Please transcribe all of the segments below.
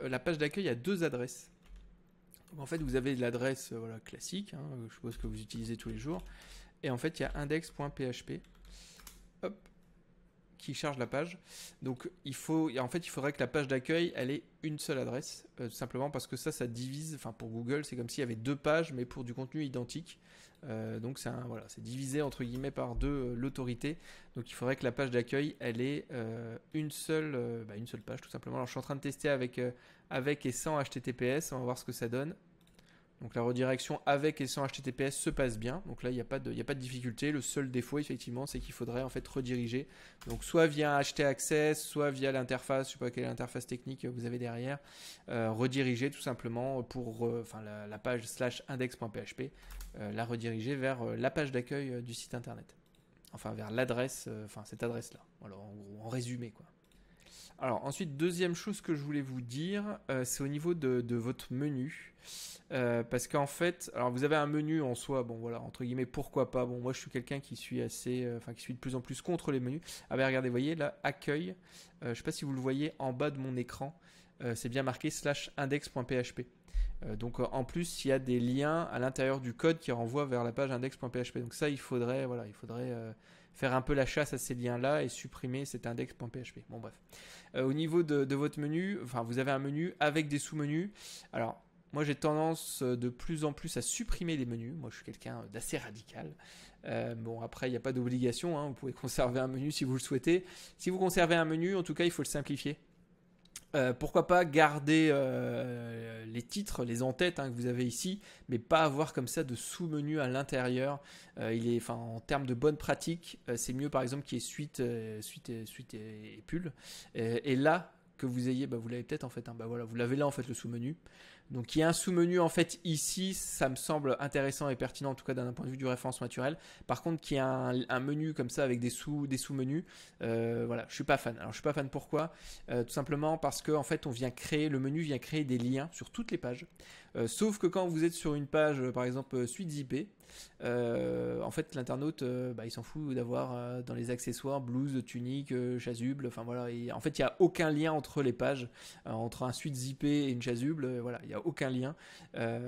la page d'accueil a deux adresses. Donc, en fait, vous avez l'adresse voilà, classique, hein, je suppose que vous utilisez tous les jours. Et en fait, il y a index.php. Hop, qui charge la page. Donc il faudrait que la page d'accueil elle ait une seule adresse, tout simplement parce que ça divise. Enfin pour Google, c'est comme s'il y avait deux pages, mais pour du contenu identique. Donc c'est divisé entre guillemets par deux l'autorité. Donc il faudrait que la page d'accueil elle ait une seule page tout simplement. Alors je suis en train de tester avec et sans HTTPS. On va voir ce que ça donne. Donc la redirection avec et sans HTTPS se passe bien. Donc là, il n'y a pas de difficulté. Le seul défaut, effectivement, c'est qu'il faudrait en fait rediriger. Donc soit via HT-Access, soit via l'interface, je ne sais pas quelle est l'interface technique que vous avez derrière, rediriger tout simplement pour la page /index.php, la rediriger vers la page d'accueil du site internet. Enfin, vers l'adresse, cette adresse-là. Alors en gros, en résumé, quoi. Alors ensuite, deuxième chose que je voulais vous dire, c'est au niveau de votre menu. Parce qu'en fait, alors vous avez un menu en soi, bon voilà, entre guillemets, pourquoi pas. Bon, moi je suis quelqu'un qui suis qui suis de plus en plus contre les menus. Ah ben regardez, vous voyez là, accueil, je sais pas si vous le voyez en bas de mon écran, c'est bien marqué /index.php. Donc en plus, il y a des liens à l'intérieur du code qui renvoient vers la page index.php. Donc ça, il faudrait faire un peu la chasse à ces liens-là et supprimer cet index.php. Bon bref. Au niveau de votre menu, vous avez un menu avec des sous-menus. Alors, moi j'ai tendance de plus en plus à supprimer les menus. Moi je suis quelqu'un d'assez radical. Bon après il n'y a pas d'obligation, hein. Vous pouvez conserver un menu si vous le souhaitez. Si vous conservez un menu, en tout cas il faut le simplifier. Pourquoi pas garder les titres, les en-têtes que vous avez ici, mais pas avoir comme ça de sous-menu à l'intérieur. En termes de bonne pratique, c'est mieux par exemple qu'il y ait suite et pull. Et là que vous ayez, vous l'avez peut-être en fait. Voilà, vous l'avez là en fait le sous-menu. Donc il y a un sous-menu en fait ici, ça me semble intéressant et pertinent en tout cas d'un point de vue du référencement naturel. Par contre qu'il y a un menu comme ça avec des sous-menus, voilà, je suis pas fan. Alors je suis pas fan pourquoi tout simplement parce que en fait le menu vient créer des liens sur toutes les pages. Sauf que quand vous êtes sur une page par exemple suite IP, en fait l'internaute il s'en fout d'avoir dans les accessoires blouse, tunique, chasuble, enfin voilà, et en fait il n'y a aucun lien entre les pages, entre un suite zip et une chasuble, voilà, il n'y a aucun lien,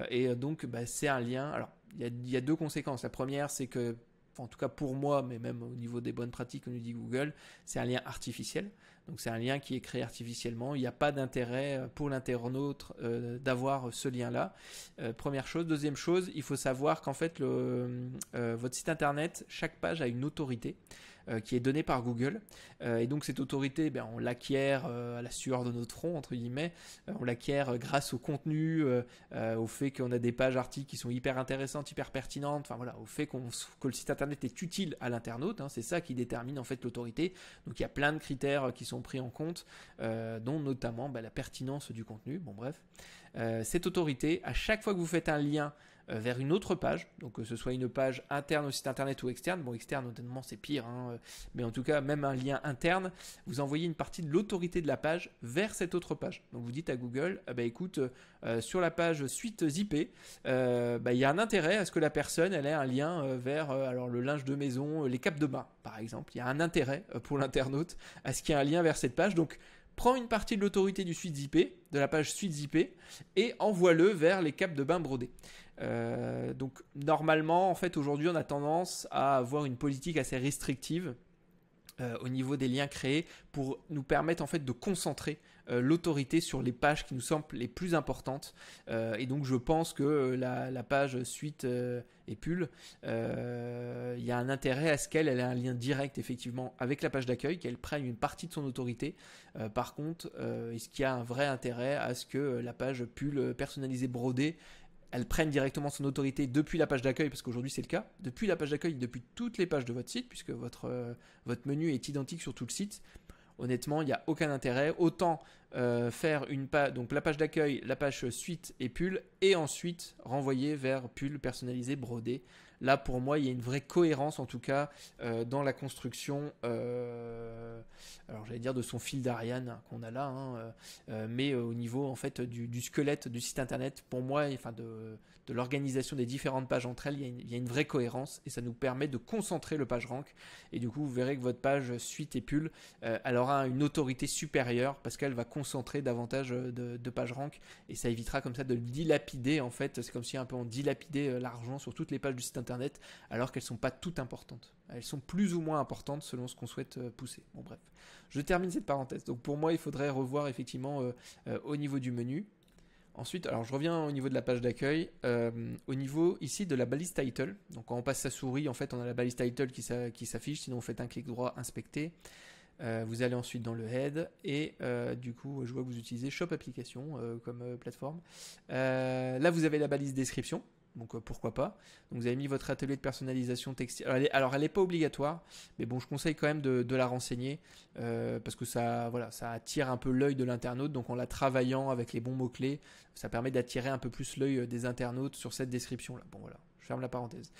et donc c'est un lien. Alors il y a deux conséquences. La première, c'est que en tout cas pour moi, mais même au niveau des bonnes pratiques, comme nous dit Google, c'est un lien artificiel. Donc c'est un lien qui est créé artificiellement. Il n'y a pas d'intérêt pour l'internaute d'avoir ce lien-là. Première chose. Deuxième chose, il faut savoir qu'en fait, votre site internet, chaque page a une autorité qui est donnée par Google. Et donc cette autorité, on l'acquiert à la sueur de notre front, entre guillemets. On l'acquiert grâce au contenu, au fait qu'on a des pages articles qui sont hyper intéressantes, hyper pertinentes. Enfin voilà, au fait que le site internet est utile à l'internaute. C'est ça qui détermine en fait l'autorité. Donc il y a plein de critères qui sont pris en compte, dont notamment la pertinence du contenu. Bon bref, cette autorité, à chaque fois que vous faites un lien vers une autre page, donc que ce soit une page interne au site internet ou externe, bon externe honnêtement c'est pire, mais en tout cas même un lien interne, vous envoyez une partie de l'autorité de la page vers cette autre page. Donc vous dites à Google, écoute, sur la page suite zip, il y a un intérêt à ce que la personne elle ait un lien vers alors le linge de maison, les capes de bain par exemple. Il y a un intérêt pour l'internaute à ce qu'il y ait un lien vers cette page. Donc prends une partie de l'autorité du suite zip, de la page suite zip, et envoie-le vers les capes de bain brodées. Donc normalement, en fait, aujourd'hui, on a tendance à avoir une politique assez restrictive au niveau des liens créés pour nous permettre en fait de concentrer l'autorité sur les pages qui nous semblent les plus importantes. Et donc je pense que la page suite et pull, il y a un intérêt à ce qu'elle ait un lien direct effectivement avec la page d'accueil, qu'elle prenne une partie de son autorité. Par contre, est-ce qu'il y a un vrai intérêt à ce que la page pull personnalisée brodée elle prenne directement son autorité depuis la page d'accueil, parce qu'aujourd'hui c'est le cas, depuis la page d'accueil, depuis toutes les pages de votre site, puisque votre menu est identique sur tout le site. Honnêtement, il n'y a aucun intérêt. Autant faire donc la page d'accueil, la page suite et pull, et ensuite renvoyer vers pull personnalisé brodé. Là, pour moi, il y a une vraie cohérence, en tout cas, dans la construction, alors j'allais dire de son fil d'Ariane qu'on a là, hein, mais au niveau en fait du squelette du site internet, pour moi, enfin de l'organisation des différentes pages entre elles, il y a une vraie cohérence et ça nous permet de concentrer le PageRank. Et du coup, vous verrez que votre page suite et pull, elle aura une autorité supérieure parce qu'elle va concentrer davantage de PageRank et ça évitera comme ça de le dilapider. En fait, c'est comme si un peu on dilapidait l'argent sur toutes les pages du site internet alors qu'elles ne sont pas toutes importantes. Elles sont plus ou moins importantes selon ce qu'on souhaite pousser. Bon, bref, je termine cette parenthèse. Donc pour moi, il faudrait revoir effectivement au niveau du menu. Ensuite, alors je reviens au niveau de la page d'accueil, au niveau ici de la balise title. Donc quand on passe sa souris, en fait, on a la balise title qui s'affiche. Sinon, vous faites un clic droit, inspecter. Vous allez ensuite dans le head et du coup, je vois que vous utilisez Shop Application comme plateforme. Là, vous avez la balise description. Donc pourquoi pas. Donc vous avez mis votre atelier de personnalisation textile. Alors elle n'est pas obligatoire, mais bon, je conseille quand même de la renseigner parce que ça, voilà, ça attire un peu l'œil de l'internaute. Donc en la travaillant avec les bons mots-clés, ça permet d'attirer un peu plus l'œil des internautes sur cette description-là. Bon voilà, je ferme la parenthèse.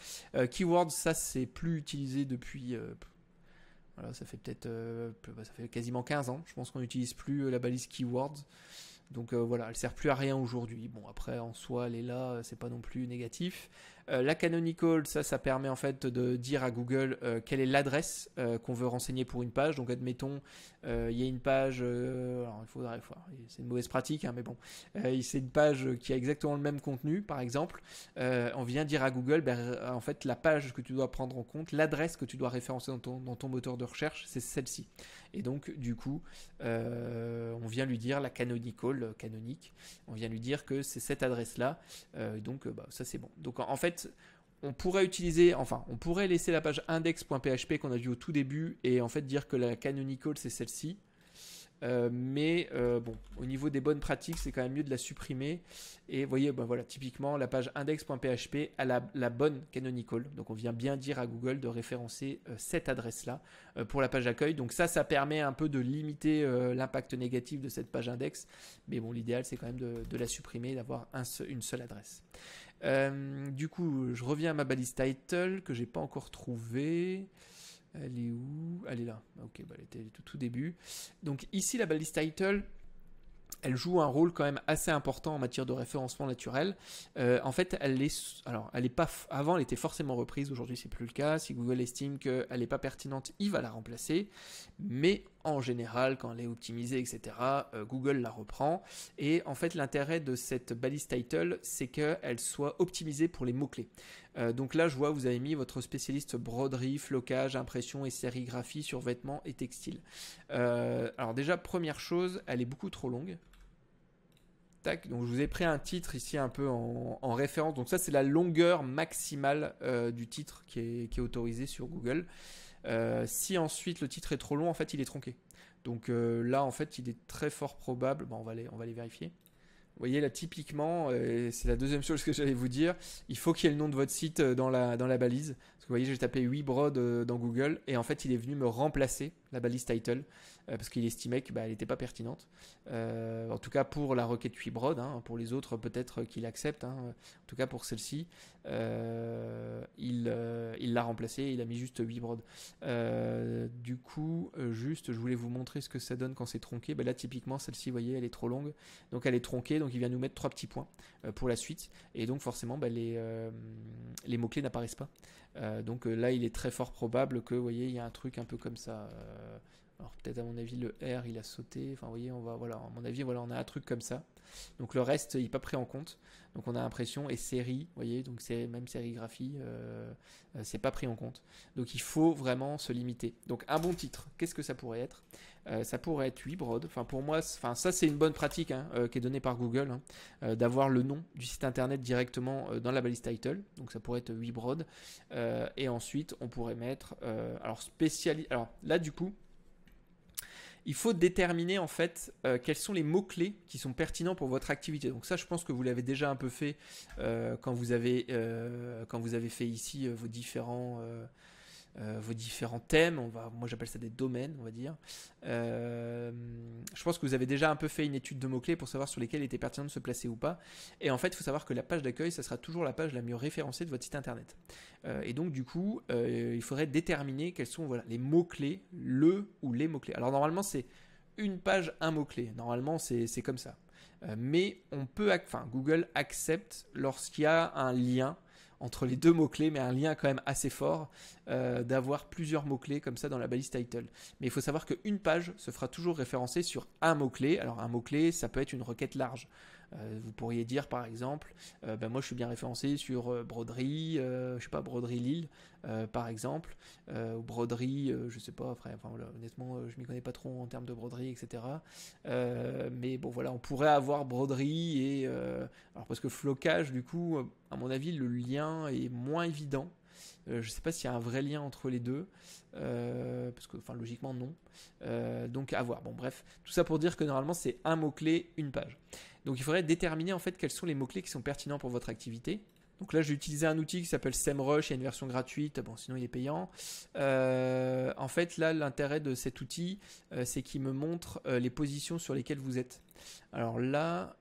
Keywords, ça c'est plus utilisé depuis... voilà, ça fait peut-être ça fait quasiment 15 ans. Je pense qu'on n'utilise plus la balise Keywords. Donc voilà, elle sert plus à rien aujourd'hui. Bon, après en soi, elle est là, c'est pas non plus négatif. La canonical, ça permet en fait de dire à Google quelle est l'adresse qu'on veut renseigner pour une page. Donc admettons, il y a une page, alors il faudrait, c'est une mauvaise pratique, hein, mais bon, c'est une page qui a exactement le même contenu, par exemple. On vient dire à Google, en fait, la page que tu dois prendre en compte, l'adresse que tu dois référencer dans ton moteur de recherche, c'est celle-ci. Et donc, du coup, on vient lui dire la canonical, canonique, on vient lui dire que c'est cette adresse-là. Donc, ça c'est bon. Donc, en fait, on pourrait laisser la page index.php qu'on a vue au tout début et en fait dire que la canonical c'est celle-ci. Mais bon, au niveau des bonnes pratiques, c'est quand même mieux de la supprimer. Et vous voyez, voilà, typiquement, la page index.php a la bonne canonical. Donc, on vient bien dire à Google de référencer cette adresse-là pour la page d'accueil. Donc, ça permet un peu de limiter l'impact négatif de cette page index. Mais bon, l'idéal, c'est quand même de la supprimer, d'avoir une seule adresse. Du coup, je reviens à ma balise title que j'ai pas encore trouvée. Elle est où? Elle est là. Ok, elle était tout début. Donc ici, la balise title, elle joue un rôle quand même assez important en matière de référencement naturel. En fait, elle est pas avant, elle était forcément reprise. Aujourd'hui, c'est plus le cas. Si Google estime qu'elle n'est pas pertinente, il va la remplacer. Mais en général, quand elle est optimisée, etc., Google la reprend. Et en fait, l'intérêt de cette balise title, c'est qu'elle soit optimisée pour les mots-clés. Donc là, je vois, vous avez mis votre spécialiste broderie, flocage, impression et sérigraphie sur vêtements et textiles. Alors déjà, première chose, elle est beaucoup trop longue. Tac, donc je vous ai pris un titre ici un peu en référence. Donc ça, c'est la longueur maximale du titre qui est autorisé sur Google. Si ensuite le titre est trop long, en fait, il est tronqué. Donc là, en fait, il est très fort probable. Bon, on va les vérifier. Vous voyez là typiquement, c'est la deuxième chose que j'allais vous dire, il faut qu'il y ait le nom de votre site dans la balise. Parce que vous voyez, j'ai tapé 8 brodes dans Google et en fait il est venu me remplacer la balise title parce qu'il estimait qu'elle n'était pas pertinente. En tout cas pour la requête 8 brodes, hein, pour les autres peut-être qu'il accepte. Hein. En tout cas pour celle-ci, il l'a remplacé, il a mis juste 8 brodes. Du coup, je voulais vous montrer ce que ça donne quand c'est tronqué. Là typiquement celle-ci, vous voyez, elle est trop longue. Donc elle est tronquée, donc il vient nous mettre 3 petits points pour la suite. Et donc forcément, les mots-clés n'apparaissent pas. Donc là, il est très fort probable que, vous voyez, il y a un truc un peu comme ça. Alors peut-être à mon avis, le R, il a sauté. Enfin, vous voyez, voilà, à mon avis, voilà, on a un truc comme ça. Donc le reste, il n'est pas pris en compte. Donc on a impression et série, vous voyez, donc c'est même sérigraphie, c'est pas pris en compte. Donc il faut vraiment se limiter. Donc un bon titre, qu'est-ce que ça pourrait être? Ça pourrait être 8 brodes. Enfin pour moi, ça c'est une bonne pratique qui est donnée par Google, d'avoir le nom du site internet directement dans la balise title. Donc ça pourrait être 8 brodes. Et ensuite on pourrait mettre alors là du coup, il faut déterminer en fait quels sont les mots-clés qui sont pertinents pour votre activité. Donc ça, je pense que vous l'avez déjà un peu fait quand vous avez fait ici vos différents vos différents thèmes. Moi j'appelle ça des domaines, on va dire. Je pense que vous avez déjà un peu fait une étude de mots-clés pour savoir sur lesquels il était pertinent de se placer ou pas. Et en fait, il faut savoir que la page d'accueil, ça sera toujours la page la mieux référencée de votre site internet. Et donc du coup, il faudrait déterminer quels sont les mots-clés, le ou les mots-clés. Alors normalement, c'est une page, un mot-clé. Normalement, c'est comme ça. Mais Google accepte lorsqu'il y a un lien entre les deux mots-clés, mais un lien quand même assez fort, d'avoir plusieurs mots-clés comme ça dans la balise title. Mais il faut savoir qu'une page se fera toujours référencer sur un mot-clé. Alors un mot-clé, ça peut être une requête large. Vous pourriez dire par exemple, moi je suis bien référencé sur broderie, broderie Lille par exemple, ou broderie, je sais pas, honnêtement je m'y connais pas trop en termes de broderie, etc. Mais bon voilà, on pourrait avoir broderie et alors parce que flocage du coup, à mon avis le lien est moins évident. Je ne sais pas s'il y a un vrai lien entre les deux, parce que logiquement non. Donc à voir. Bon bref, tout ça pour dire que normalement c'est un mot-clé, une page. Donc il faudrait déterminer en fait quels sont les mots-clés qui sont pertinents pour votre activité. Donc là j'ai utilisé un outil qui s'appelle SEMrush, il y a une version gratuite, bon sinon il est payant. En fait là l'intérêt de cet outil c'est qu'il me montre les positions sur lesquelles vous êtes. Alors là...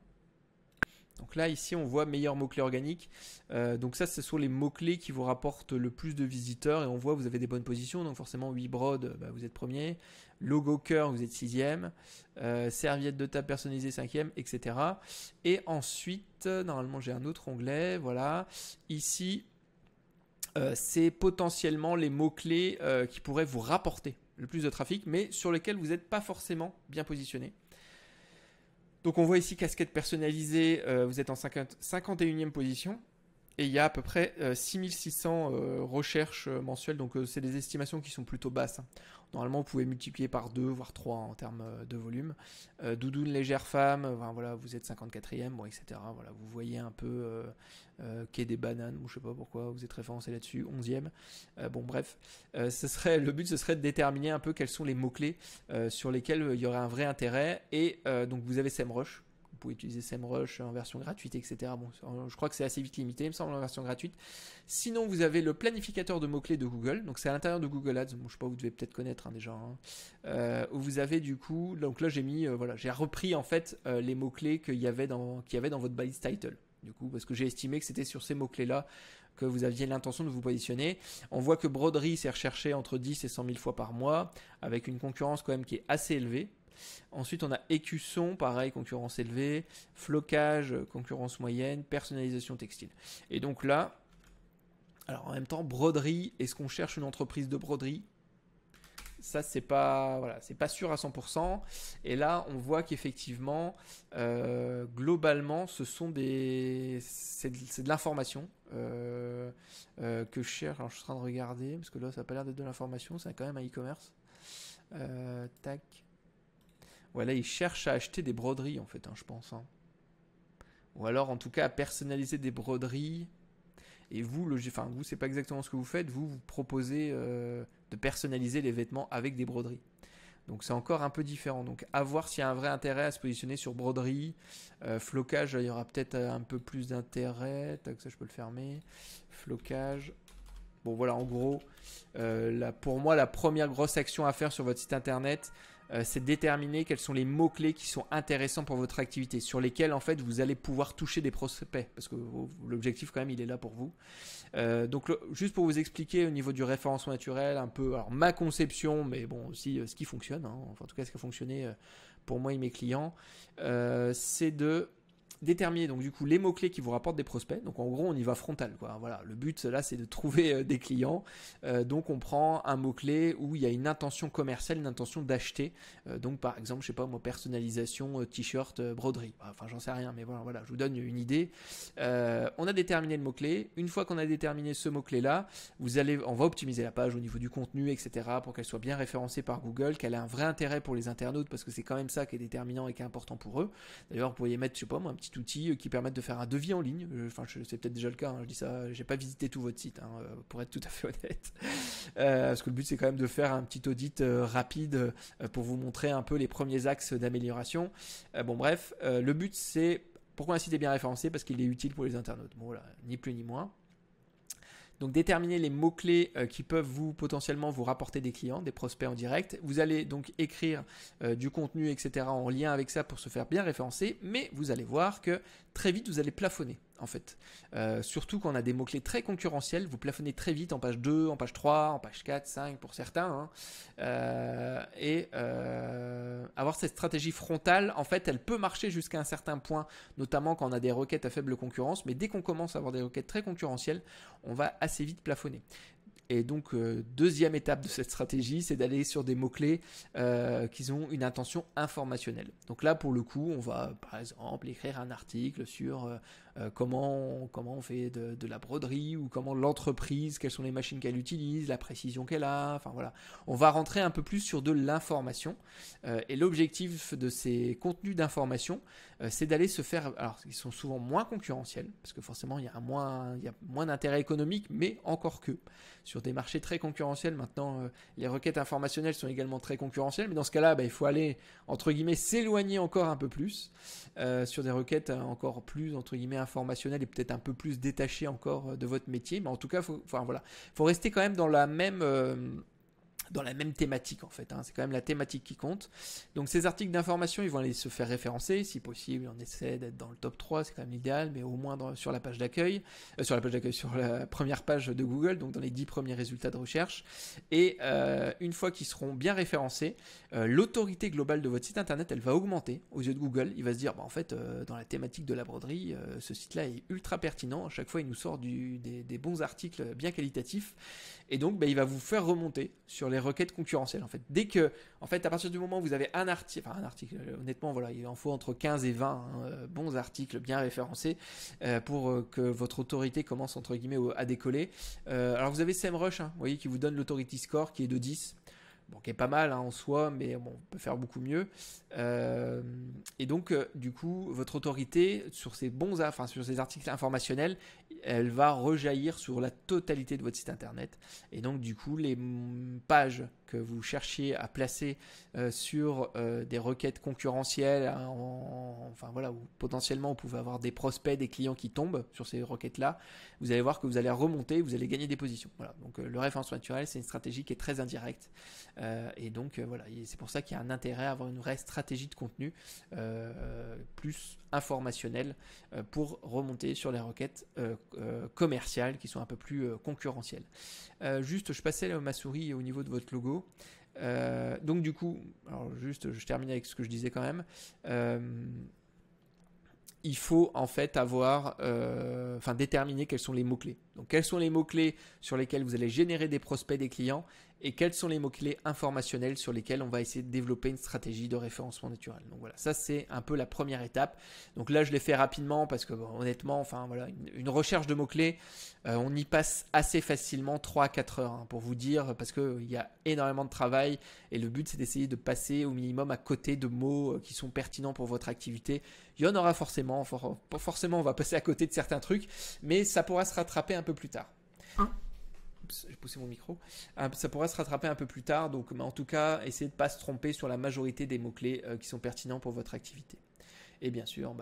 Donc là, ici, on voit meilleur mot-clé organique. Donc ça, ce sont les mots-clés qui vous rapportent le plus de visiteurs. Et on voit que vous avez des bonnes positions. Donc forcément, 8 brodes, vous êtes premier. Logo cœur, vous êtes 6e. Serviette de table personnalisée, 5e, etc. Et ensuite, normalement, j'ai un autre onglet. Voilà. Ici, c'est potentiellement les mots-clés qui pourraient vous rapporter le plus de trafic, mais sur lesquels vous n'êtes pas forcément bien positionné. Donc on voit ici casquette personnalisée, vous êtes en 51e position et il y a à peu près 6600 recherches mensuelles, donc c'est des estimations qui sont plutôt basses. Normalement vous pouvez multiplier par 2 voire 3 en termes de volume. Doudoune légère femme, voilà, vous êtes 54e, bon, etc. Voilà, vous voyez un peu quai des bananes, je sais pas pourquoi vous êtes référencé là-dessus, 11e. Bon bref, le but ce serait de déterminer un peu quels sont les mots-clés sur lesquels il y aurait un vrai intérêt. Et donc vous avez SEMrush. Vous pouvez utiliser SEMrush en version gratuite, etc. Bon, je crois que c'est assez vite limité, il me semble, en version gratuite. Sinon, vous avez le planificateur de mots-clés de Google. Donc, c'est à l'intérieur de Google Ads. Bon, je sais pas, vous devez peut-être connaître déjà. Où vous avez du coup, donc là, j'ai repris en fait les mots-clés qu'il y avait dans votre balise title. Du coup, parce que j'ai estimé que c'était sur ces mots-clés-là que vous aviez l'intention de vous positionner. On voit que broderie, c'est recherché entre 10 et 100 000 fois par mois, avec une concurrence quand même qui est assez élevée. Ensuite, on a écusson, pareil, concurrence élevée, flocage, concurrence moyenne, personnalisation textile. Et donc là, alors en même temps, broderie, est-ce qu'on cherche une entreprise de broderie ? Ça, c'est pas sûr à 100%. Et là, on voit qu'effectivement, globalement, c'est de l'information que je cherche. Alors, je suis en train de regarder, parce que là, ça n'a pas l'air d'être de l'information, c'est quand même un e-commerce. Tac. Voilà, ils cherchent à acheter des broderies en fait, je pense. Ou alors en tout cas à personnaliser des broderies. Et vous, vous c'est pas exactement ce que vous faites. Vous proposez de personnaliser les vêtements avec des broderies. Donc c'est encore un peu différent. Donc à voir s'il y a un vrai intérêt à se positionner sur broderie. Flocage, il y aura peut-être un peu plus d'intérêt. Tac, ça je peux le fermer. Flocage. Bon voilà, en gros, pour moi la première grosse action à faire sur votre site internet, c'est de déterminer quels sont les mots-clés qui sont intéressants pour votre activité, sur lesquels en fait vous allez pouvoir toucher des prospects, parce que l'objectif quand même il est là pour vous. Donc juste pour vous expliquer au niveau du référencement naturel, un peu alors ma conception, mais bon aussi ce qui fonctionne, enfin en tout cas ce qui a fonctionné pour moi et mes clients, c'est de déterminer donc du coup les mots-clés qui vous rapportent des prospects. Donc en gros on y va frontal quoi. Voilà, le but là c'est de trouver des clients. Donc on prend un mot-clé où il y a une intention commerciale, une intention d'acheter. Donc par exemple, je sais pas moi, personnalisation t-shirt broderie. Enfin j'en sais rien, mais voilà, je vous donne une idée. On a déterminé le mot-clé. Une fois qu'on a déterminé ce mot-clé là, on va optimiser la page au niveau du contenu, etc. pour qu'elle soit bien référencée par Google, qu'elle ait un vrai intérêt pour les internautes, parce que c'est quand même ça qui est déterminant et qui est important pour eux. D'ailleurs vous pourriez mettre, je sais pas moi, un petit outil qui permettent de faire un devis en ligne. Enfin, c'est peut-être déjà le cas, je dis ça, j'ai pas visité tout votre site, pour être tout à fait honnête. Parce que le but c'est quand même de faire un petit audit rapide pour vous montrer un peu les premiers axes d'amélioration. Bon bref, le but c'est, pourquoi un site est bien référencé ? Parce qu'il est utile pour les internautes. Bon voilà, ni plus ni moins. Donc déterminer les mots-clés qui peuvent potentiellement vous rapporter des clients, des prospects en direct. Vous allez donc écrire du contenu, etc. en lien avec ça pour se faire bien référencer, mais vous allez voir que très vite vous allez plafonner en fait. Surtout quand on a des mots-clés très concurrentiels, vous plafonnez très vite en page 2, en page 3, en page 4, 5 pour certains. Avoir cette stratégie frontale, en fait, elle peut marcher jusqu'à un certain point, notamment quand on a des requêtes à faible concurrence, mais dès qu'on commence à avoir des requêtes très concurrentielles, on va assez vite plafonner. Et donc, deuxième étape de cette stratégie, c'est d'aller sur des mots-clés qui ont une intention informationnelle. Donc là, pour le coup, on va, par exemple, écrire un article sur comment on fait de la broderie ou comment l'entreprise, quelles sont les machines qu'elle utilise, la précision qu'elle a. Enfin voilà, on va rentrer un peu plus sur de l'information. Et l'objectif de ces contenus d'information, c'est d'aller se faire. Alors, ils sont souvent moins concurrentiels parce que forcément, il y a moins d'intérêt économique, mais encore que sur des marchés très concurrentiels, maintenant, les requêtes informationnelles sont également très concurrentielles. Mais dans ce cas-là, il faut aller entre guillemets s'éloigner encore un peu plus sur des requêtes encore plus entre guillemets informationnelles et peut-être un peu plus détachées encore de votre métier. Mais en tout cas, faut rester quand même dans la même thématique en fait, c'est quand même la thématique qui compte. Donc ces articles d'information, ils vont aller se faire référencer, si possible on essaie d'être dans le top 3, c'est quand même l'idéal, mais au moins sur la page d'accueil, sur la première page de Google, donc dans les 10 premiers résultats de recherche. Et une fois qu'ils seront bien référencés, l'autorité globale de votre site internet, elle va augmenter aux yeux de Google. Il va se dire, en fait, dans la thématique de la broderie, ce site-là est ultra pertinent, à chaque fois il nous sort des bons articles bien qualitatifs, et donc il va vous faire remonter sur les requêtes concurrentielles. En fait, à partir du moment où vous avez un article, honnêtement, voilà, il en faut entre 15 et 20 bons articles bien référencés pour que votre autorité commence entre guillemets à décoller. Alors vous avez SEMrush, vous voyez, qui vous donne l'authority score qui est de 10. Bon, qui est pas mal en soi, mais bon, on peut faire beaucoup mieux. Et donc, du coup, votre autorité sur ces sur ces articles informationnels, elle va rejaillir sur la totalité de votre site internet. Et donc, du coup, les pages que vous cherchiez à placer sur des requêtes concurrentielles, où potentiellement vous pouvez avoir des prospects, des clients qui tombent sur ces requêtes-là, vous allez voir que vous allez remonter, vous allez gagner des positions. Voilà. Donc, le référencement naturel, c'est une stratégie qui est très indirecte. Et donc, c'est pour ça qu'il y a un intérêt à avoir une vraie stratégie de contenu plus informationnelle pour remonter sur les requêtes commerciales qui sont un peu plus concurrentielles. Juste, je passais ma souris au niveau de votre logo. Donc du coup, alors juste, je termine avec ce que je disais quand même. Il faut en fait déterminer quels sont les mots-clés. Donc quels sont les mots-clés sur lesquels vous allez générer des prospects, des clients, et quels sont les mots-clés informationnels sur lesquels on va essayer de développer une stratégie de référencement naturel. Donc voilà, ça c'est un peu la première étape. Donc là je l'ai fait rapidement parce que honnêtement, une recherche de mots-clés, on y passe assez facilement 3 à 4 heures pour vous dire, parce qu'il y a énormément de travail et le but c'est d'essayer de passer au minimum à côté de mots qui sont pertinents pour votre activité. Il y en aura forcément, on va passer à côté de certains trucs, mais ça pourra se rattraper un peu plus tard. J'ai poussé mon micro. Ça pourra se rattraper un peu plus tard, donc en tout cas, essayez de ne pas se tromper sur la majorité des mots-clés qui sont pertinents pour votre activité. Et bien sûr,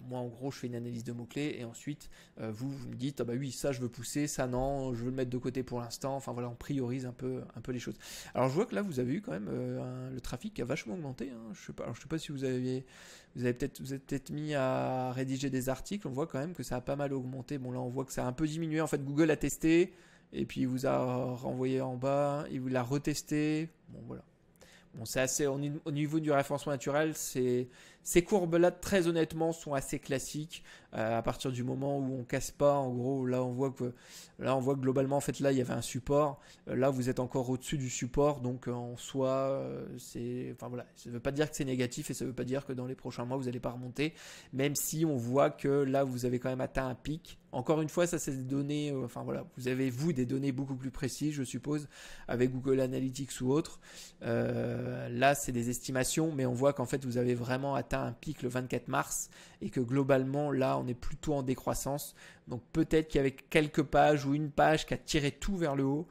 moi en gros, je fais une analyse de mots-clés et ensuite, vous me dites, oui, ça je veux pousser, ça non, je veux le mettre de côté pour l'instant. Enfin voilà, on priorise un peu les choses. Alors je vois que là, vous avez eu quand même le trafic qui a vachement augmenté. Je sais pas si vous êtes peut-être mis à rédiger des articles. On voit quand même que ça a pas mal augmenté. Bon là, on voit que ça a un peu diminué. En fait, Google a testé et puis il vous a renvoyé en bas, il vous l'a retesté. Bon voilà. Bon, c'est assez au niveau du référencement naturel, ces courbes-là, très honnêtement, sont assez classiques. À partir du moment où on casse pas, en gros, là on voit que globalement, en fait, là il y avait un support. Là, vous êtes encore au-dessus du support, donc en soi, ça ne veut pas dire que c'est négatif et ça ne veut pas dire que dans les prochains mois vous n'allez pas remonter, même si on voit que là vous avez quand même atteint un pic. Encore une fois, ça c'est des données, vous avez des données beaucoup plus précises, je suppose, avec Google Analytics ou autre. Là, c'est des estimations, mais on voit qu'en fait, vous avez vraiment atteint un pic le 24 mars et que globalement, là, on est plutôt en décroissance. Donc peut-être qu'il y avait quelques pages ou une page qui a tiré tout vers le haut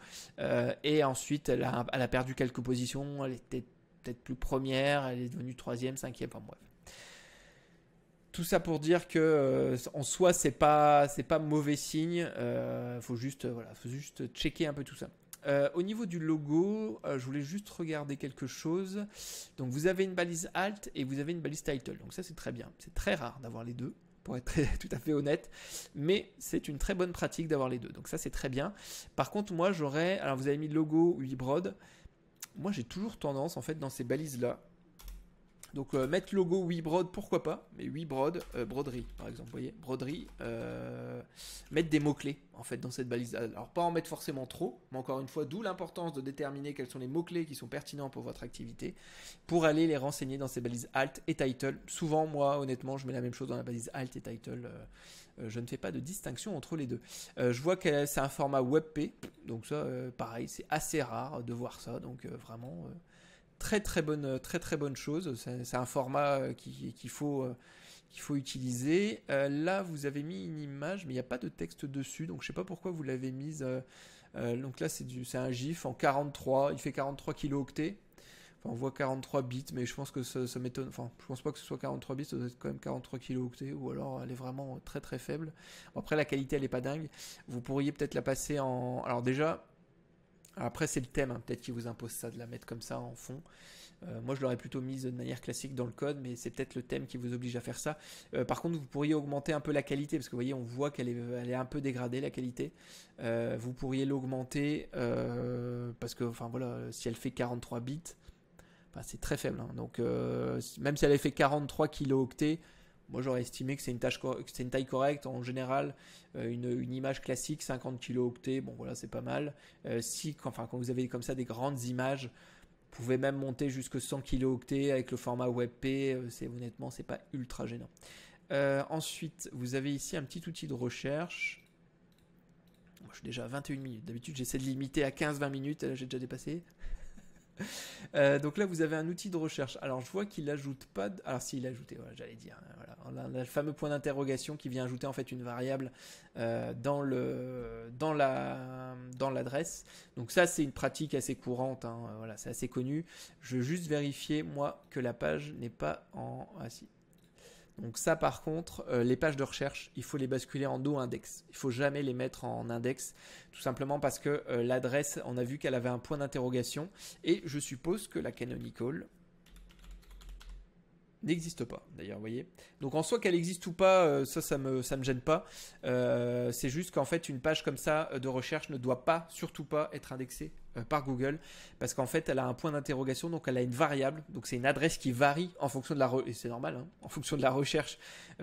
et ensuite, elle a perdu quelques positions. Elle était peut-être plus première, elle est devenue troisième, cinquième, enfin bref. tout ça pour dire que en soi c'est pas mauvais signe. Faut juste checker un peu tout ça. Au niveau du logo, je voulais juste regarder quelque chose. Donc vous avez une balise Alt et vous avez une balise Title. Donc ça c'est très bien. C'est très rare d'avoir les deux, pour être tout à fait honnête. Mais c'est une très bonne pratique d'avoir les deux. Donc ça c'est très bien. Par contre moi j'aurais... Alors vous avez mis le logo Webroad. Moi j'ai toujours tendance en fait dans ces balises là. Donc mettre logo Webroad, pourquoi pas, mais Webroad, broderie par exemple, vous voyez, broderie, mettre des mots-clés en fait dans cette balise. Alors pas en mettre forcément trop, mais encore une fois, d'où l'importance de déterminer quels sont les mots-clés qui sont pertinents pour votre activité, pour aller les renseigner dans ces balises Alt et Title. Souvent, moi, honnêtement, je mets la même chose dans la balise Alt et Title. Je ne fais pas de distinction entre les deux. Je vois que c'est un format WebP, donc ça, pareil, c'est assez rare de voir ça, donc vraiment... très bonne chose. C'est un format qu'il faut utiliser. Là, vous avez mis une image, mais il n'y a pas de texte dessus, donc je ne sais pas pourquoi vous l'avez mise. Donc là, c'est un GIF en 43. Il fait 43 kilooctets. Enfin, on voit 43 bits, mais je pense que ça m'étonne. Enfin, je pense pas que ce soit 43 bits, ça doit être quand même 43 kilooctets, ou alors elle est vraiment très faible. Bon, après, la qualité, elle est pas dingue. Vous pourriez peut-être la passer en. Alors déjà. Après c'est le thème, hein, peut-être qui vous impose ça, de la mettre comme ça en fond. Moi je l'aurais plutôt mise de manière classique dans le code, mais c'est peut-être le thème qui vous oblige à faire ça. Par contre vous pourriez augmenter un peu la qualité, parce que vous voyez on voit qu'elle est un peu dégradée la qualité. Vous pourriez l'augmenter, parce que enfin voilà, si elle fait 43 bits, enfin, c'est très faible. Hein. Donc même si elle avait fait 43 kilooctets, moi j'aurais estimé que c'est une taille correcte. En général, une image classique, 50 kilooctets, bon voilà, c'est pas mal. Quand vous avez comme ça des grandes images, vous pouvez même monter jusque 100 kilooctets avec le format WebP. Honnêtement, c'est pas ultra gênant. Ensuite, vous avez ici un petit outil de recherche. Moi, je suis déjà à 21 minutes. D'habitude, j'essaie de limiter à 15-20 minutes. Là, j'ai déjà dépassé. Donc là vous avez un outil de recherche. Alors je vois qu'il ajoute pas alors si, il a ajouté, voilà, j'allais dire, voilà. On a le fameux point d'interrogation qui vient ajouter en fait une variable dans l'adresse. Donc ça c'est une pratique assez courante, hein. Voilà, c'est assez connu. Je veux juste vérifier moi que la page n'est pas en... Ah si. Donc ça par contre, les pages de recherche, il faut les basculer en noindex. Il ne faut jamais les mettre en index, tout simplement parce que l'adresse, on a vu qu'elle avait un point d'interrogation, et je suppose que la canonical n'existe pas, d'ailleurs, vous voyez. Donc en soi qu'elle existe ou pas, ça me gêne pas. C'est juste qu'en fait une page comme ça de recherche ne doit pas, surtout pas être indexée par Google, parce qu'en fait elle a un point d'interrogation, donc elle a une variable, donc c'est une adresse qui varie en fonction de et c'est normal, hein, en fonction de la recherche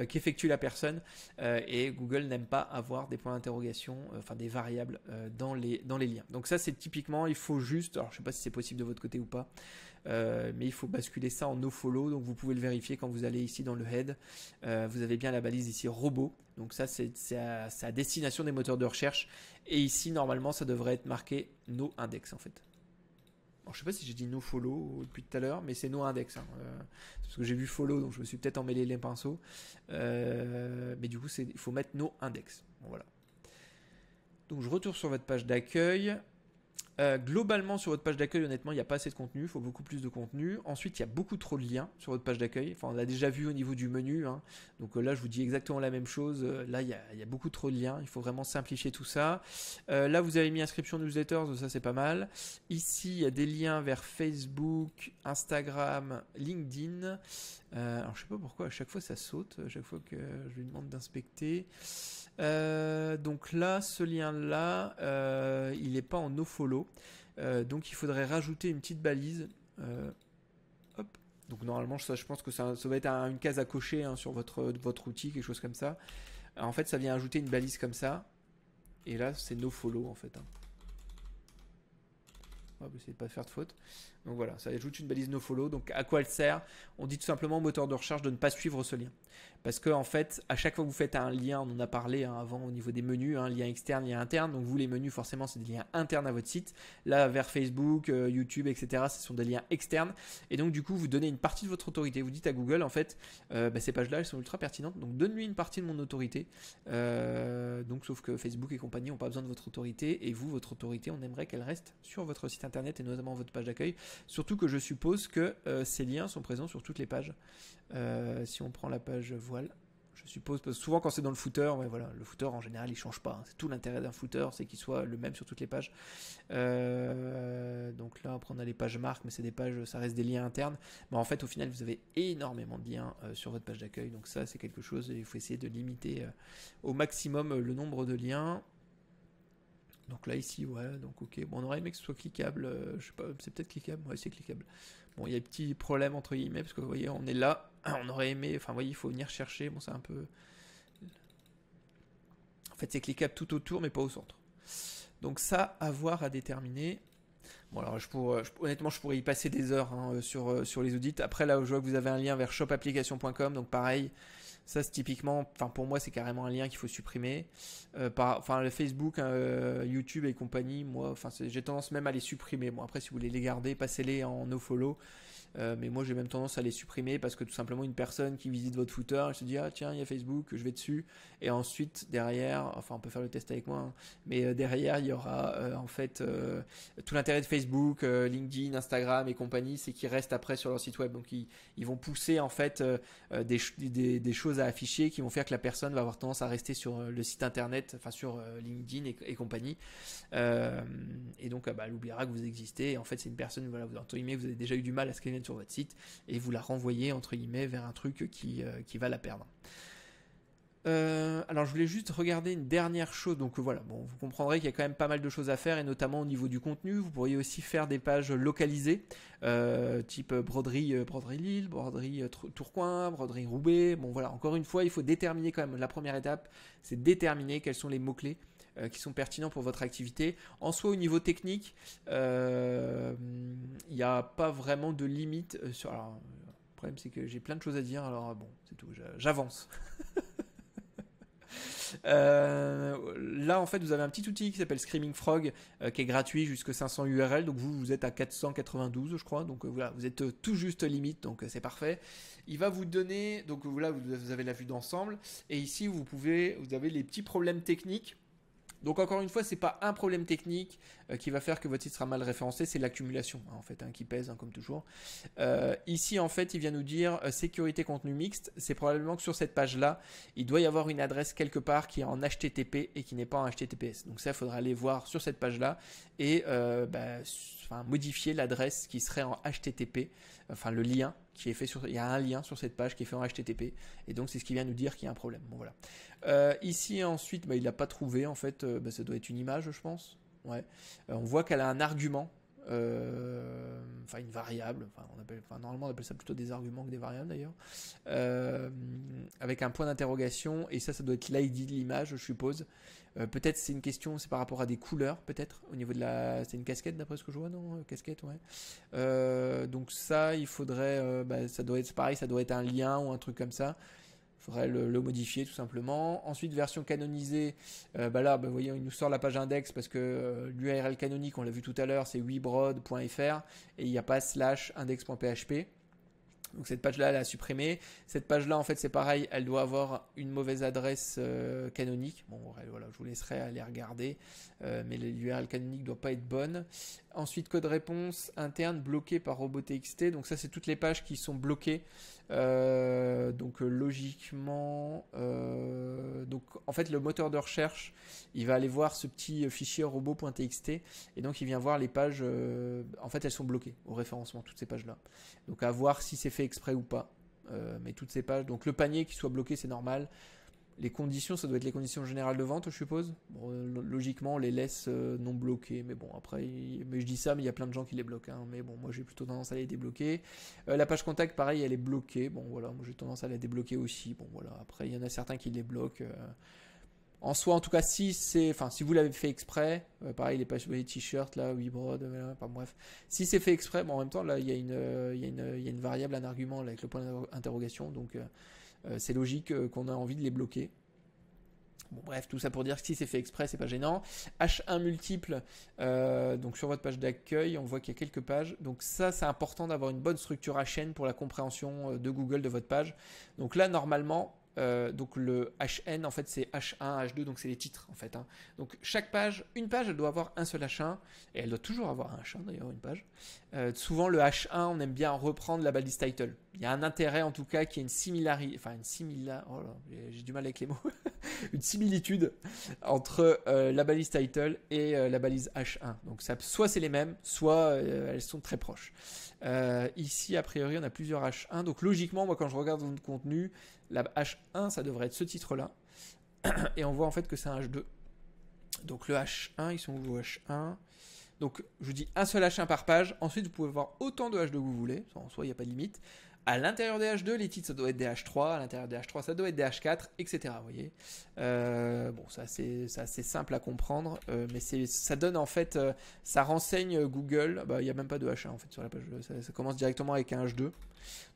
qu'effectue la personne, et Google n'aime pas avoir des points d'interrogation, enfin des variables dans les liens. Donc ça c'est typiquement, il faut juste, alors je sais pas si c'est possible de votre côté ou pas, mais il faut basculer ça en nofollow, donc vous pouvez le vérifier quand vous allez ici dans le head. Vous avez bien la balise ici robot, donc ça c'est à destination des moteurs de recherche, et ici normalement ça devrait être marqué no index en fait. Alors, je sais pas si j'ai dit no follow depuis tout à l'heure, mais c'est no index, hein. Parce que j'ai vu follow, donc je me suis peut-être emmêlé les pinceaux, mais du coup il faut mettre no index. Bon, voilà. Donc je retourne sur votre page d'accueil. Globalement sur votre page d'accueil, honnêtement il n'y a pas assez de contenu, il faut beaucoup plus de contenu. Ensuite il y a beaucoup trop de liens sur votre page d'accueil, enfin on l'a déjà vu au niveau du menu, hein. Donc là je vous dis exactement la même chose. Là il y a beaucoup trop de liens, il faut vraiment simplifier tout ça. Là vous avez mis inscription newsletters, ça c'est pas mal. Ici il y a des liens vers Facebook, Instagram, LinkedIn. Alors je sais pas pourquoi à chaque fois ça saute, à chaque fois que je lui demande d'inspecter. Donc là, ce lien-là, il n'est pas en nofollow. Donc il faudrait rajouter une petite balise. Hop. Donc normalement, ça, je pense que ça va être une case à cocher, hein, sur votre outil, quelque chose comme ça. Alors, en fait, ça vient ajouter une balise comme ça. Et là, c'est nofollow en fait, hein. On va essayer de pas faire de faute. Donc voilà, ça ajoute une balise nofollow. Donc à quoi elle sert? On dit tout simplement au moteur de recherche de ne pas suivre ce lien. Parce que en fait, à chaque fois que vous faites un lien, on en a parlé, hein, avant au niveau des menus, hein, lien externe, lien interne. Donc vous, les menus, forcément, c'est des liens internes à votre site. Là, vers Facebook, YouTube, etc., ce sont des liens externes. Et donc du coup, vous donnez une partie de votre autorité. Vous dites à Google, en fait, ces pages-là, elles sont ultra pertinentes. Donc donne-lui une partie de mon autorité. Donc sauf que Facebook et compagnie n'ont pas besoin de votre autorité. Et vous, votre autorité, on aimerait qu'elle reste sur votre site internet et notamment votre page d'accueil. Surtout que je suppose que ces liens sont présents sur toutes les pages. Si on prend la page voile, je suppose, parce que souvent quand c'est dans le footer, ouais, voilà, le footer en général il change pas, hein. C'est tout l'intérêt d'un footer, c'est qu'il soit le même sur toutes les pages. Donc là après on a les pages marques, mais c'est des pages, ça reste des liens internes. Mais en fait au final vous avez énormément de liens sur votre page d'accueil, donc ça c'est quelque chose, il faut essayer de limiter au maximum le nombre de liens. Donc là ici ouais, donc ok, bon on aurait aimé que ce soit cliquable, je sais pas, c'est peut-être cliquable, ouais c'est cliquable. Bon il y a des petits problèmes entre guillemets parce que vous voyez on est là, on aurait aimé, enfin vous voyez il faut venir chercher, bon c'est un peu, en fait c'est cliquable tout autour mais pas au centre. Donc ça à voir, à déterminer. Bon alors honnêtement je pourrais y passer des heures hein, sur les audits. Après là je vois que vous avez un lien vers shopapplication.com, donc pareil. Ça, c'est typiquement, enfin pour moi, c'est carrément un lien qu'il faut supprimer. Enfin, le Facebook, YouTube et compagnie, moi, enfin, j'ai tendance même à les supprimer. Bon, après, si vous voulez les garder, passez-les en nofollow. Mais moi, j'ai même tendance à les supprimer parce que tout simplement, une personne qui visite votre footer, elle se dit ah tiens, il y a Facebook, je vais dessus. Et ensuite, derrière, enfin, on peut faire le test avec moi, hein, mais derrière, il y aura en fait tout l'intérêt de Facebook, LinkedIn, Instagram et compagnie, c'est qu'ils restent après sur leur site web. Donc, ils vont pousser en fait des choses à afficher qui vont faire que la personne va avoir tendance à rester sur le site internet, enfin sur LinkedIn et compagnie. Et donc, elle oubliera que vous existez. Et en fait, c'est une personne, voilà, vous, entre guillemets, vous avez déjà eu du mal à ce qu'elle vienne sur votre site et vous la renvoyez entre guillemets vers un truc qui va la perdre. Alors je voulais juste regarder une dernière chose, donc voilà, bon, vous comprendrez qu'il y a quand même pas mal de choses à faire et notamment au niveau du contenu. Vous pourriez aussi faire des pages localisées, type broderie Lille, broderie Tourcoing, broderie Roubaix. Bon voilà, encore une fois, il faut déterminer quand même, la première étape, c'est déterminer quels sont les mots-clés qui sont pertinents pour votre activité. En soi, au niveau technique, il n'y a pas vraiment de limite sur... Alors, le problème c'est que j'ai plein de choses à dire, alors bon, c'est tout, j'avance. Là en fait vous avez un petit outil qui s'appelle Screaming Frog qui est gratuit jusqu'à 500 URL, donc vous êtes à 492 je crois, donc voilà, vous êtes tout juste limite, donc c'est parfait. Il va vous donner, donc là vous avez la vue d'ensemble et ici vous avez les petits problèmes techniques. Donc encore une fois, c'est pas un problème technique qui va faire que votre site sera mal référencé, c'est l'accumulation en fait qui pèse comme toujours. Ici en fait, il vient nous dire sécurité contenu mixte. C'est probablement que sur cette page-là, il doit y avoir une adresse quelque part qui est en HTTP et qui n'est pas en HTTPS. Donc ça, il faudra aller voir sur cette page-là et modifier l'adresse qui serait en HTTP. Enfin le lien qui est fait il y a un lien sur cette page qui est fait en HTTP et donc c'est ce qui vient nous dire qu'il y a un problème. Bon voilà. Ici ensuite, il n'a pas trouvé en fait, ça doit être une image je pense. Ouais. On voit qu'elle a un argument, une variable. Normalement on appelle ça plutôt des arguments que des variables d'ailleurs, avec un point d'interrogation et ça doit être l'ID de l'image je suppose. Peut-être c'est une question, c'est par rapport à des couleurs peut-être au niveau de c'est une casquette d'après ce que je vois, non, casquette, ouais. Donc ça il faudrait, ça doit être pareil, ça doit être un lien ou un truc comme ça. Il faudrait le modifier tout simplement. Ensuite, version canonisée, là, vous voyez, il nous sort la page index parce que l'URL canonique, on l'a vu tout à l'heure, c'est webrod.fr et il n'y a pas /index.php. Donc cette page-là, elle a supprimé. Cette page-là, en fait, c'est pareil, elle doit avoir une mauvaise adresse canonique. Bon, voilà, je vous laisserai aller regarder, mais l'URL canonique ne doit pas être bonne. Ensuite, code réponse interne bloqué par robot.txt. Donc ça, c'est toutes les pages qui sont bloquées. Logiquement, donc en fait, le moteur de recherche, il va aller voir ce petit fichier robot.txt et donc il vient voir les pages. En fait, elles sont bloquées au référencement, toutes ces pages-là. Donc à voir si c'est fait exprès ou pas. Mais toutes ces pages, donc le panier qui soit bloqué, c'est normal. Les conditions, ça doit être les conditions générales de vente, je suppose. Bon, logiquement, on les laisse non bloquées. Mais bon, après, mais je dis ça, mais il y a plein de gens qui les bloquent. Hein. Mais bon, moi, j'ai plutôt tendance à les débloquer. La page contact, pareil, elle est bloquée. Bon, voilà, moi, j'ai tendance à la débloquer aussi. Bon, voilà, après, il y en a certains qui les bloquent. En soi, en tout cas, si vous l'avez fait exprès, pareil, les pages, les t-shirts, là, Webrod, bref. Si c'est fait exprès, bon, en même temps, là, il y a une variable, un argument là, avec le point d'interrogation. Donc, c'est logique qu'on a envie de les bloquer. Bon, bref, tout ça pour dire que si c'est fait exprès, c'est pas gênant. H1 multiple, donc sur votre page d'accueil, on voit qu'il y a quelques pages. Donc ça, c'est important d'avoir une bonne structure HN pour la compréhension de Google de votre page. Donc là, normalement, donc le HN, en fait, c'est H1, H2, donc c'est les titres, en fait. Hein. Donc chaque page, une page, elle doit avoir un seul H1, et elle doit toujours avoir un H1, d'ailleurs, une page. Souvent, le H1, on aime bien reprendre la balise title. il y a un intérêt en tout cas qui est une similarité, enfin oh là, j'ai du mal avec les mots, une similitude entre la balise title et la balise H1. Donc ça, soit c'est les mêmes, soit elles sont très proches. Ici, a priori, on a plusieurs H1. Donc logiquement, moi quand je regarde votre contenu, la H1, ça devrait être ce titre-là. Et on voit en fait que c'est un H2. Donc le H1, ils sont où vos H1 ? Donc je vous dis un seul H1 par page. Ensuite, vous pouvez voir autant de H2 que vous voulez. En soi, il n'y a pas de limite. À l'intérieur des H2, les titres, ça doit être des H3. À l'intérieur des H3, ça doit être des H4, etc. Vous voyez. Bon, ça c'est assez simple à comprendre. Mais ça donne en fait, ça renseigne Google. Bah, il n'y a même pas de H1 en fait sur la page. Ça commence directement avec un H2.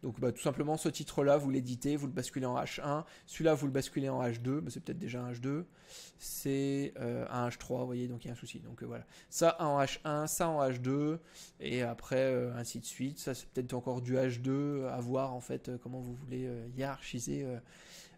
Donc bah, tout simplement, ce titre-là, vous l'éditez, vous le basculez en H1. Celui-là, vous le basculez en H2. Bah, c'est peut-être déjà un H2. C'est un H3, vous voyez, donc il y a un souci. Donc voilà, ça en H1, ça en H2, et après ainsi de suite. Ça c'est peut-être encore du H2, à voir en fait comment vous voulez hiérarchiser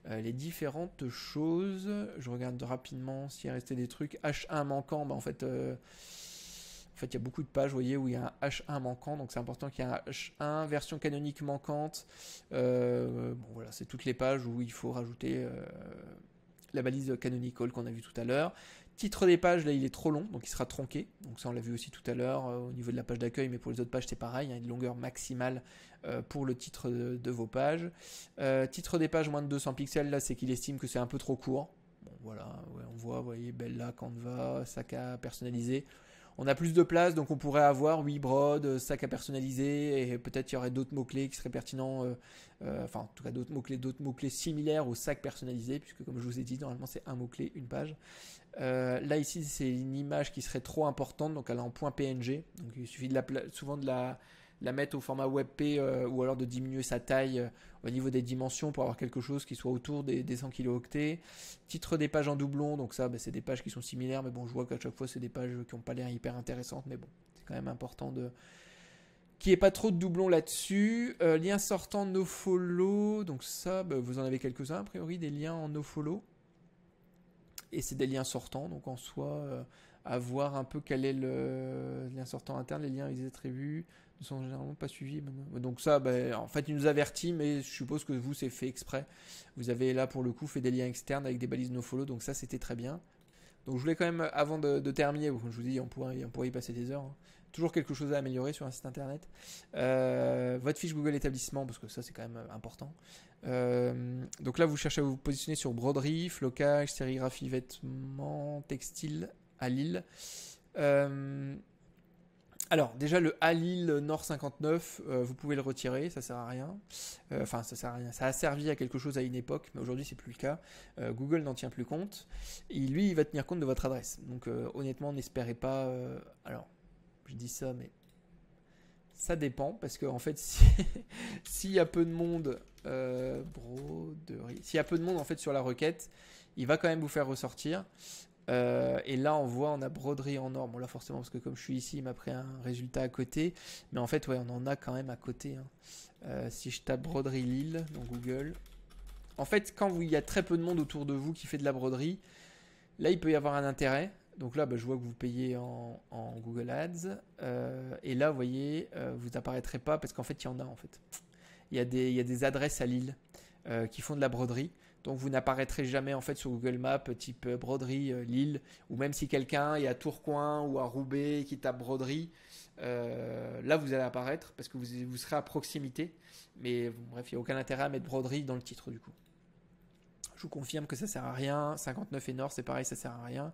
les différentes choses. Je regarde rapidement s'il est resté des trucs. H1 manquant, bah, en fait, il y a beaucoup de pages, vous voyez, où il y a un H1 manquant, donc c'est important qu'il y ait un H1, version canonique manquante. Bon voilà, c'est toutes les pages où il faut rajouter la balise canonical qu'on a vu tout à l'heure. Titre des pages, là il est trop long, donc il sera tronqué. Donc ça on l'a vu aussi tout à l'heure au niveau de la page d'accueil, mais pour les autres pages c'est pareil, il y a une longueur maximale pour le titre de vos pages. Titre des pages moins de 200 pixels, là c'est qu'il estime que c'est un peu trop court. Bon voilà, ouais, on voit, vous voyez, Bella, Canva, sac à personnaliser. On a plus de place, donc on pourrait avoir, oui, Brod, sac à personnaliser, et peut-être il y aurait d'autres mots-clés qui seraient pertinents, enfin en tout cas d'autres mots-clés similaires au sac personnalisé, puisque comme je vous ai dit, normalement c'est un mot-clé, une page. Là ici c'est une image qui serait trop importante, donc elle est en point PNG, donc il suffit souvent de la mettre au format WebP ou alors de diminuer sa taille au niveau des dimensions pour avoir quelque chose qui soit autour des 100 kilooctets. Titre des pages en doublon, donc ça c'est des pages qui sont similaires, mais bon je vois qu'à chaque fois c'est des pages qui n'ont pas l'air hyper intéressantes, mais bon c'est quand même important qu'il n'y ait pas trop de doublons là-dessus. Lien sortant nofollow, donc ça vous en avez quelques-uns a priori, des liens en nofollow. Et c'est des liens sortants, donc en soi, à voir un peu quel est le lien sortant interne. Les liens avec des attributs ne sont généralement pas suivis. Donc ça, en fait, il nous avertit, mais je suppose que vous, c'est fait exprès. Vous avez là, pour le coup, fait des liens externes avec des balises nofollow, donc ça, c'était très bien. Donc je voulais quand même, avant de terminer, je vous dis, on pourrait y passer des heures. Hein. Toujours quelque chose à améliorer sur un site internet. Votre fiche Google établissement, parce que ça c'est quand même important. Donc là vous cherchez à vous positionner sur broderie, flocage, sérigraphie, vêtements, textile à Lille. Alors déjà le à Lille Nord 59, vous pouvez le retirer, ça sert à rien. Enfin ça sert à rien, ça a servi à quelque chose à une époque, mais aujourd'hui c'est plus le cas. Google n'en tient plus compte. Et lui il va tenir compte de votre adresse. Donc honnêtement n'espérez pas. Alors je dis ça, mais ça dépend parce que en fait, s'il y a peu de monde, broderie, s'il y a peu de monde en fait sur la requête, il va quand même vous faire ressortir. Et là, on a broderie en or. Bon là, forcément, parce que comme je suis ici, il m'a pris un résultat à côté. Mais en fait, ouais, on en a quand même à côté. Hein. Si je tape broderie Lille dans Google, en fait, quand il y a très peu de monde autour de vous qui fait de la broderie, là, il peut y avoir un intérêt. Donc là, je vois que vous payez en Google Ads. Et là, vous voyez, vous n'apparaîtrez pas parce qu'en fait, il y en a en fait. Il y a des adresses à Lille qui font de la broderie. Donc vous n'apparaîtrez jamais en fait sur Google Maps type broderie Lille. Ou même si quelqu'un est à Tourcoing ou à Roubaix qui tape broderie, là vous allez apparaître parce que vous serez à proximité. Mais bref, il n'y a aucun intérêt à mettre broderie dans le titre du coup. Je vous confirme que ça sert à rien. 59 et Nord, c'est pareil, ça sert à rien.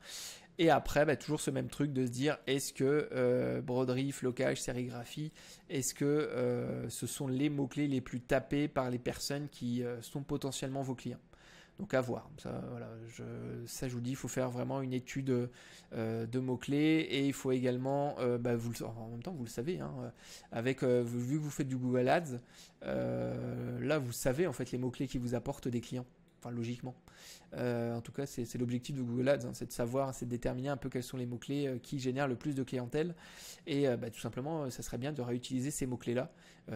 Et après, toujours ce même truc de se dire, est-ce que broderie, flocage, sérigraphie, est-ce que ce sont les mots-clés les plus tapés par les personnes qui sont potentiellement vos clients? Donc à voir. Ça, voilà, je vous dis, il faut faire vraiment une étude de mots-clés et il faut également, en même temps, vous le savez, hein, avec vu que vous faites du Google Ads, là vous savez en fait les mots-clés qui vous apportent des clients. Enfin, logiquement. En tout cas, c'est l'objectif de Google Ads, hein, c'est de savoir, c'est de déterminer un peu quels sont les mots-clés qui génèrent le plus de clientèle. Et tout simplement, ça serait bien de réutiliser ces mots-clés-là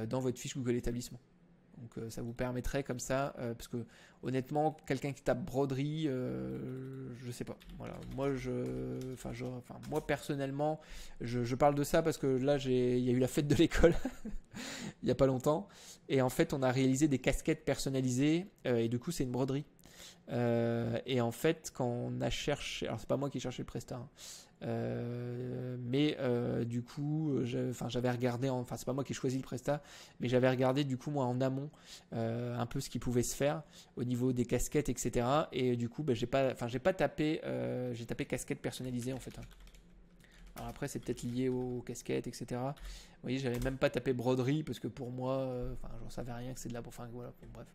dans votre fiche Google établissement. Donc ça vous permettrait comme ça, parce que honnêtement, quelqu'un qui tape broderie, je sais pas. Voilà, moi personnellement, je parle de ça parce que là, il y a eu la fête de l'école il y a pas longtemps, et en fait, on a réalisé des casquettes personnalisées, et du coup, c'est une broderie. Et en fait, quand on a cherché, alors c'est pas moi qui ai cherché le prestat, hein, mais du coup, j'avais regardé, enfin c'est pas moi qui ai choisi le prestat, mais j'avais regardé du coup moi en amont un peu ce qui pouvait se faire au niveau des casquettes, etc. Et du coup, j'ai pas tapé, j'ai tapé casquette personnalisée en fait, hein. Alors après, c'est peut-être lié aux casquettes, etc. Vous voyez, j'avais même pas tapé broderie parce que pour moi, j'en savais rien que c'est de la. Enfin, voilà, bon, bref.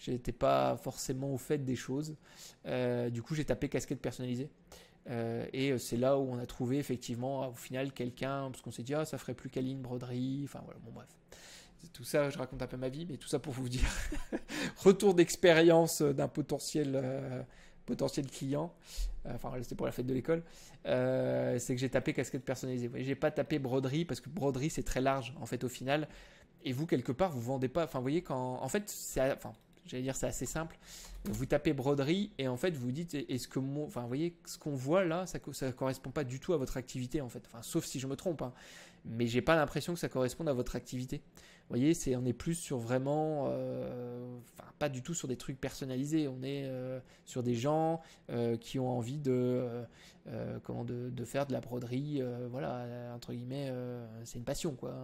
J'étais pas forcément au fait des choses. Du coup, j'ai tapé casquette personnalisée. Et c'est là où on a trouvé effectivement, au final, quelqu'un, parce qu'on s'est dit, ah, ça ferait plus qu'Aline broderie. Enfin, voilà, bon, bref. Tout ça, je raconte un peu ma vie, mais tout ça pour vous dire. Retour d'expérience d'un potentiel client, enfin c'était pour la fête de l'école, c'est que j'ai tapé casquette personnalisée. J'ai pas tapé broderie parce que broderie c'est très large en fait au final. Et vous quelque part vous vendez pas. Enfin vous voyez quand en fait j'allais dire c'est assez simple. Vous tapez broderie et en fait vous dites est-ce que enfin vous voyez ce qu'on voit là ça correspond pas du tout à votre activité en fait. Enfin sauf si je me trompe, hein. Mais j'ai pas l'impression que ça corresponde à votre activité. Vous voyez, on est plus sur vraiment, pas du tout sur des trucs personnalisés. On est sur des gens qui ont envie de faire de la broderie. Voilà, entre guillemets, c'est une passion, quoi.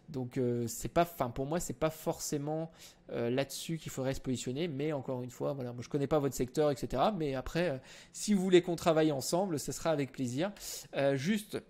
Donc c'est pas, pour moi, c'est pas forcément là-dessus qu'il faudrait se positionner. Mais encore une fois, voilà, moi je connais pas votre secteur, etc. Mais après, si vous voulez qu'on travaille ensemble, ce sera avec plaisir. Juste